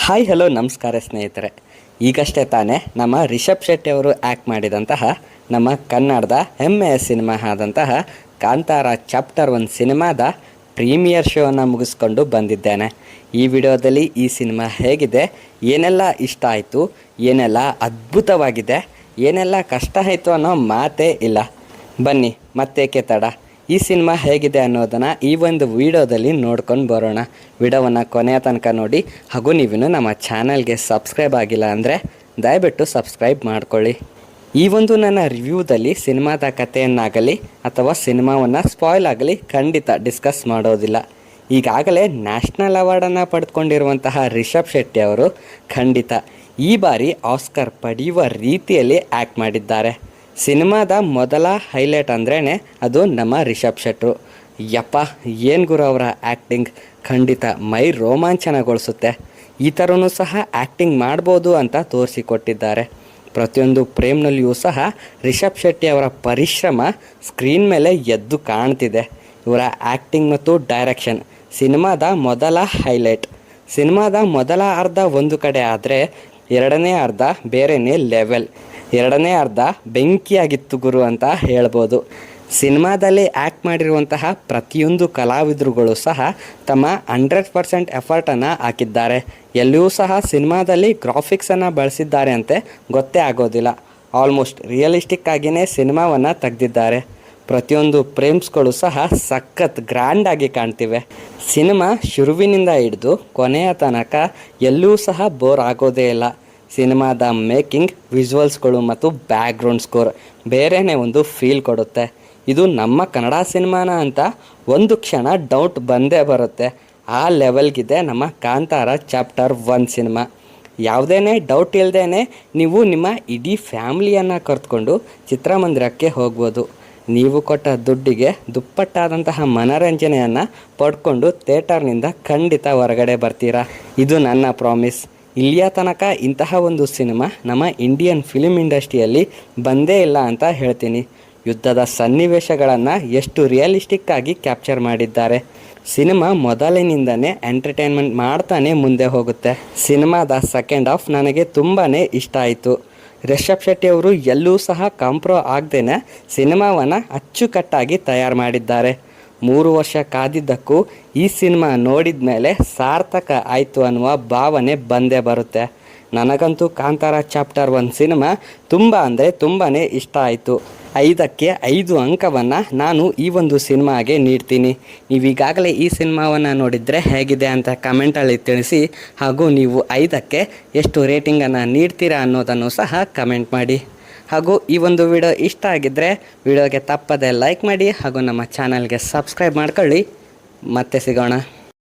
Hi hello ನಮಸ್ಕಾರ ಸ್ನೇಹಿತರೆ. ಈಗಷ್ಟೇ ತಾನೇ ನಮ್ಮ ರಿಷಬ್ ಶೆಟ್ಟಿ ಅವರು ಆ್ಯಕ್ಟ್ ಮಾಡಿದಂತಹ ನಮ್ಮ ಕನ್ನಡದ ಹೆಮ್ಮೆಯ ಸಿನಿಮಾ ಆದಂತಹ ಕಾಂತಾರ ಚಾಪ್ಟರ್ 1 ಸಿನಿಮಾದ ಪ್ರೀಮಿಯರ್ ಶೋವನ್ನು ಮುಗಿಸ್ಕೊಂಡು ಬಂದಿದ್ದೇನೆ. ಈ ವಿಡಿಯೋದಲ್ಲಿ ಈ ಸಿನಿಮಾ ಹೇಗಿದೆ, ಏನೆಲ್ಲ ಇಷ್ಟ ಆಯಿತು, ಏನೆಲ್ಲ ಅದ್ಭುತವಾಗಿದೆ, ಏನೆಲ್ಲ ಕಷ್ಟ ಆಯಿತು ಅನ್ನೋ ಮಾತೇ ಇಲ್ಲ. ಬನ್ನಿ ಮತ್ತೇಕೆ ತಡ, ಈ ಸಿನಿಮಾ ಹೇಗಿದೆ ಅನ್ನೋದನ್ನು ಈ ಒಂದು ವಿಡಿಯೋದಲ್ಲಿ ನೋಡ್ಕೊಂಡು ಬರೋಣ. ವಿಡಿಯೋವನ್ನು ಕೊನೆಯ ತನಕ ನೋಡಿ. ಹಾಗೂ ನೀವಿನ್ನು ನಮ್ಮ ಚಾನಲ್ಗೆ ಸಬ್ಸ್ಕ್ರೈಬ್ ಆಗಿಲ್ಲ ಅಂದರೆ ದಯವಿಟ್ಟು ಸಬ್ಸ್ಕ್ರೈಬ್ ಮಾಡ್ಕೊಳ್ಳಿ. ಈ ಒಂದು ನನ್ನ ರಿವ್ಯೂದಲ್ಲಿ ಸಿನಿಮಾದ ಕಥೆಯನ್ನಾಗಲಿ ಅಥವಾ ಸಿನಿಮಾವನ್ನು ಸ್ಪಾಯ್ಲ್ ಆಗಲಿ ಖಂಡಿತ ಡಿಸ್ಕಸ್ ಮಾಡೋದಿಲ್ಲ. ಈಗಾಗಲೇ ನ್ಯಾಷನಲ್ ಅವಾರ್ಡನ್ನು ಪಡೆದುಕೊಂಡಿರುವಂತಹ ರಿಷಬ್ ಶೆಟ್ಟಿ ಅವರು ಖಂಡಿತ ಈ ಬಾರಿ ಆಸ್ಕರ್ ಪಡೆಯುವ ರೀತಿಯಲ್ಲಿ ಆ್ಯಕ್ಟ್ ಮಾಡಿದ್ದಾರೆ. ಸಿನಿಮಾದ ಮೊದಲ ಹೈಲೈಟ್ ಅಂದ್ರೇ ಅದು ನಮ್ಮ ರಿಷಬ್ ಶೆಟ್ರು. ಯಪ್ಪ ಏನು ಗುರು ಅವರ ಆ್ಯಕ್ಟಿಂಗ್, ಖಂಡಿತ ಮೈ ರೋಮಾಂಚನಗೊಳಿಸುತ್ತೆ. ಈ ಥರನೂ ಸಹ ಆ್ಯಕ್ಟಿಂಗ್ ಮಾಡ್ಬೋದು ಅಂತ ತೋರಿಸಿಕೊಟ್ಟಿದ್ದಾರೆ. ಪ್ರತಿಯೊಂದು ಫ್ರೇಮ್ನಲ್ಲಿಯೂ ಸಹ ರಿಷಬ್ ಶೆಟ್ಟಿ ಅವರ ಪರಿಶ್ರಮ ಸ್ಕ್ರೀನ್ ಮೇಲೆ ಎದ್ದು ಕಾಣ್ತಿದೆ. ಇವರ ಆ್ಯಕ್ಟಿಂಗ್ ಮತ್ತು ಡೈರೆಕ್ಷನ್ ಸಿನಿಮಾದ ಮೊದಲ ಹೈಲೈಟ್. ಸಿನಿಮಾದ ಮೊದಲ ಅರ್ಧ ಒಂದು ಕಡೆ ಆದರೆ ಎರಡನೇ ಅರ್ಧ ಬೇರೆಯೇ ಲೆವೆಲ್. ಎರಡನೇ ಅರ್ಧ ಬೆಂಕಿಯಾಗಿತ್ತು ಗುರು ಅಂತ ಹೇಳ್ಬೋದು. ಸಿನಿಮಾದಲ್ಲಿ ಆ್ಯಕ್ಟ್ ಮಾಡಿರುವಂತಹ ಪ್ರತಿಯೊಂದು ಕಲಾವಿದರುಗಳು ಸಹ ತಮ್ಮ 100% ಎಫರ್ಟನ್ನು ಹಾಕಿದ್ದಾರೆ. ಎಲ್ಲಿಯೂ ಸಹ ಸಿನಿಮಾದಲ್ಲಿ ಗ್ರಾಫಿಕ್ಸನ್ನು ಬಳಸಿದ್ದಾರೆ ಅಂತೆ ಗೊತ್ತೇ ಆಗೋದಿಲ್ಲ. ಆಲ್ಮೋಸ್ಟ್ ರಿಯಲಿಸ್ಟಿಕ್ ಆಗಿಯೇ ಸಿನಿಮಾವನ್ನು ತೆಗೆದಿದ್ದಾರೆ. ಪ್ರತಿಯೊಂದು ಫ್ರೇಮ್ಸ್ಗಳು ಸಹ ಸಖತ್ ಗ್ರ್ಯಾಂಡಾಗಿ ಕಾಣ್ತಿವೆ. ಸಿನಿಮಾ ಶುರುವಿನಿಂದ ಹಿಡಿದು ಕೊನೆಯ ತನಕ ಎಲ್ಲೂ ಸಹ ಬೋರ್ ಆಗೋದೇ ಇಲ್ಲ. ಸಿನಿಮಾದ ಮೇಕಿಂಗ್, ವಿಜುವಲ್ಸ್ಗಳು ಮತ್ತು ಬ್ಯಾಕ್ಗ್ರೌಂಡ್ ಸ್ಕೋರ್ ಬೇರೆಯೇ ಒಂದು ಫೀಲ್ ಕೊಡುತ್ತೆ. ಇದು ನಮ್ಮ ಕನ್ನಡ ಸಿನಿಮಾನ ಅಂತ ಒಂದು ಕ್ಷಣ ಡೌಟ್ ಬಂದೇ ಬರುತ್ತೆ. ಆ ಲೆವೆಲ್ಗಿದೆ ನಮ್ಮ ಕಾಂತಾರ ಚಾಪ್ಟರ್ 1 ಸಿನಿಮಾ. ಯಾವುದೇ ಡೌಟ್ ಇಲ್ಲದೇ ನೀವು ನಿಮ್ಮ ಇಡೀ ಫ್ಯಾಮ್ಲಿಯನ್ನು ಕರೆದುಕೊಂಡು ಚಿತ್ರಮಂದಿರಕ್ಕೆ ಹೋಗ್ಬೋದು. ನೀವು ಕೊಟ್ಟ ದುಡ್ಡಿಗೆ ದುಪ್ಪಟ್ಟಾದಂತಹ ಮನರಂಜನೆಯನ್ನು ಪಡ್ಕೊಂಡು ಥಿಯೇಟರ್ನಿಂದ ಖಂಡಿತ ಹೊರಗಡೆ ಬರ್ತೀರಾ. ಇದು ನನ್ನ ಪ್ರಾಮಿಸ್. ಇಲ್ಲಿಯ ತನಕ ಇಂತಹ ಒಂದು ಸಿನಿಮಾ ನಮ್ಮ ಇಂಡಿಯನ್ ಫಿಲ್ಮ್ ಇಂಡಸ್ಟ್ರಿಯಲ್ಲಿ ಬಂದೇ ಇಲ್ಲ ಅಂತ ಹೇಳ್ತೀನಿ. ಯುದ್ಧದ ಸನ್ನಿವೇಶಗಳನ್ನು ಎಷ್ಟು ರಿಯಲಿಸ್ಟಿಕ್ ಆಗಿ ಕ್ಯಾಪ್ಚರ್ ಮಾಡಿದ್ದಾರೆ. ಸಿನಿಮಾ ಮೊದಲಿನಿಂದನೇ ಎಂಟರ್ಟೈನ್ಮೆಂಟ್ ಮಾಡ್ತಾನೆ ಮುಂದೆ ಹೋಗುತ್ತೆ. ಸಿನಿಮಾದ ಸೆಕೆಂಡ್ ಹಾಫ್ ನನಗೆ ತುಂಬಾ ಇಷ್ಟ ಆಯಿತು. ರಿಷಬ್ ಶೆಟ್ಟಿ ಅವರು ಎಲ್ಲೂ ಸಹ ಕಾಂಪ್ರೋ ಆಗದೇನೆ ಸಿನಿಮಾವನ್ನು ಅಚ್ಚುಕಟ್ಟಾಗಿ ತಯಾರು ಮಾಡಿದ್ದಾರೆ. 3 ವರ್ಷ ಕಾದಿದ್ದಕ್ಕೂ ಈ ಸಿನಿಮಾ ನೋಡಿದ ಮೇಲೆ ಸಾರ್ಥಕ ಆಯಿತು ಅನ್ನುವ ಭಾವನೆ ಬಂದೇ ಬರುತ್ತೆ. ನನಗಂತೂ ಕಾಂತಾರ ಚಾಪ್ಟರ್ 1 ಸಿನಿಮಾ ತುಂಬ ಅಂದರೆ ತುಂಬಾ ಇಷ್ಟ ಆಯಿತು. 5ಕ್ಕೆ 5 ಅಂಕವನ್ನು ನಾನು ಈ ಒಂದು ಸಿನಿಮಾಗೆ ನೀಡ್ತೀನಿ. ನೀವೀಗಾಗಲೇ ಈ ಸಿನಿಮಾವನ್ನು ನೋಡಿದರೆ ಹೇಗಿದೆ ಅಂತ ಕಮೆಂಟಲ್ಲಿ ತಿಳಿಸಿ. ಹಾಗೂ ನೀವು 5ಕ್ಕೆ ಎಷ್ಟು ರೇಟಿಂಗನ್ನು ನೀಡ್ತೀರಾ ಅನ್ನೋದನ್ನು ಸಹ ಕಮೆಂಟ್ ಮಾಡಿ. ಹಾಗೂ ಈ ಒಂದು ವಿಡಿಯೋ ಇಷ್ಟ ಆಗಿದ್ದರೆ ವಿಡಿಯೋಗೆ ತಪ್ಪದೆ ಲೈಕ್ ಮಾಡಿ ಹಾಗೂ ನಮ್ಮ ಚಾನಲ್ಗೆ ಸಬ್ಸ್ಕ್ರೈಬ್ ಮಾಡ್ಕೊಳ್ಳಿ. ಮತ್ತೆ ಸಿಗೋಣ.